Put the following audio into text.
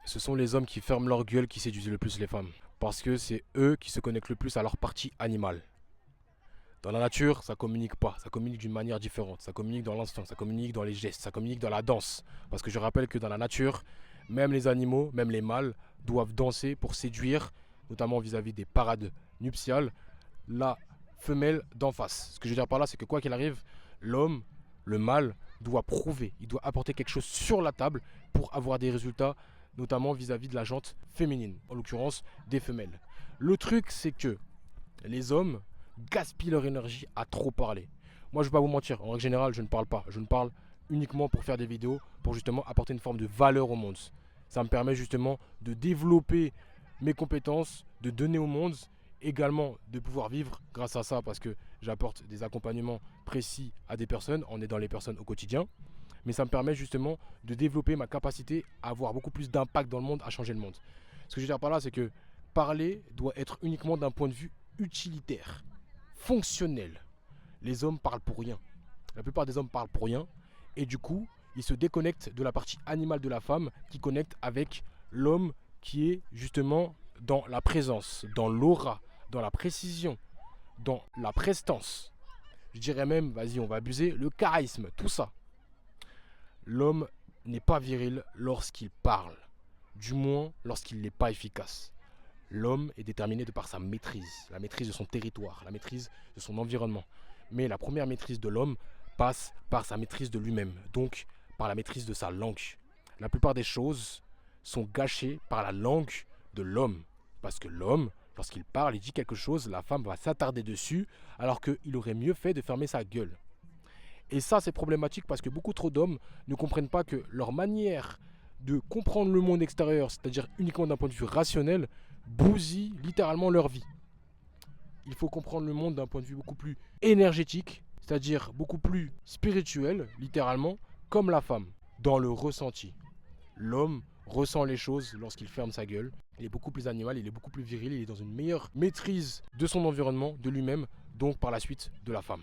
Ce sont les hommes qui ferment leur gueule qui séduisent le plus les femmes. Parce que c'est eux qui se connectent le plus à leur partie animale. Dans la nature, ça communique pas. Ça communique d'une manière différente. Ça communique dans l'instinct, ça communique dans les gestes, ça communique dans la danse. Parce que je rappelle que dans la nature, même les animaux, même les mâles, doivent danser pour séduire, notamment vis-à-vis des parades nuptiales, la femelle d'en face. Ce que je veux dire par là, c'est que quoi qu'il arrive, l'homme, le mâle, doit prouver, il doit apporter quelque chose sur la table pour avoir des résultats, notamment vis-à-vis de la jante féminine, en l'occurrence des femelles. Le truc, c'est que les hommes gaspillent leur énergie à trop parler. Moi, je ne vais pas vous mentir, en règle générale, je ne parle pas. Je ne parle uniquement pour faire des vidéos, pour justement apporter une forme de valeur au monde. Ça me permet justement de développer mes compétences, de donner au monde, également de pouvoir vivre grâce à ça, parce que j'apporte des accompagnements précis à des personnes, en aidant les personnes au quotidien. Mais ça me permet justement de développer ma capacité à avoir beaucoup plus d'impact dans le monde, à changer le monde. Ce que je veux dire par là, c'est que parler doit être uniquement d'un point de vue utilitaire, fonctionnel. Les hommes parlent pour rien. La plupart des hommes parlent pour rien. Et du coup, ils se déconnectent de la partie animale de la femme qui connecte avec l'homme qui est justement dans la présence, dans l'aura, dans la précision, dans la prestance. Je dirais même, vas-y, on va abuser, le charisme, tout ça. L'homme n'est pas viril lorsqu'il parle, du moins lorsqu'il n'est pas efficace. L'homme est déterminé de par sa maîtrise, la maîtrise de son territoire, la maîtrise de son environnement. Mais la première maîtrise de l'homme passe par sa maîtrise de lui-même, donc par la maîtrise de sa langue. La plupart des choses sont gâchées par la langue de l'homme. Parce que l'homme, lorsqu'il parle, il dit quelque chose, la femme va s'attarder dessus, alors qu'il aurait mieux fait de fermer sa gueule. Et ça, c'est problématique parce que beaucoup trop d'hommes ne comprennent pas que leur manière de comprendre le monde extérieur, c'est-à-dire uniquement d'un point de vue rationnel, bousille littéralement leur vie. Il faut comprendre le monde d'un point de vue beaucoup plus énergétique, c'est-à-dire beaucoup plus spirituel, littéralement, comme la femme, dans le ressenti. L'homme ressent les choses lorsqu'il ferme sa gueule. Il est beaucoup plus animal, il est beaucoup plus viril, il est dans une meilleure maîtrise de son environnement, de lui-même, donc par la suite de la femme.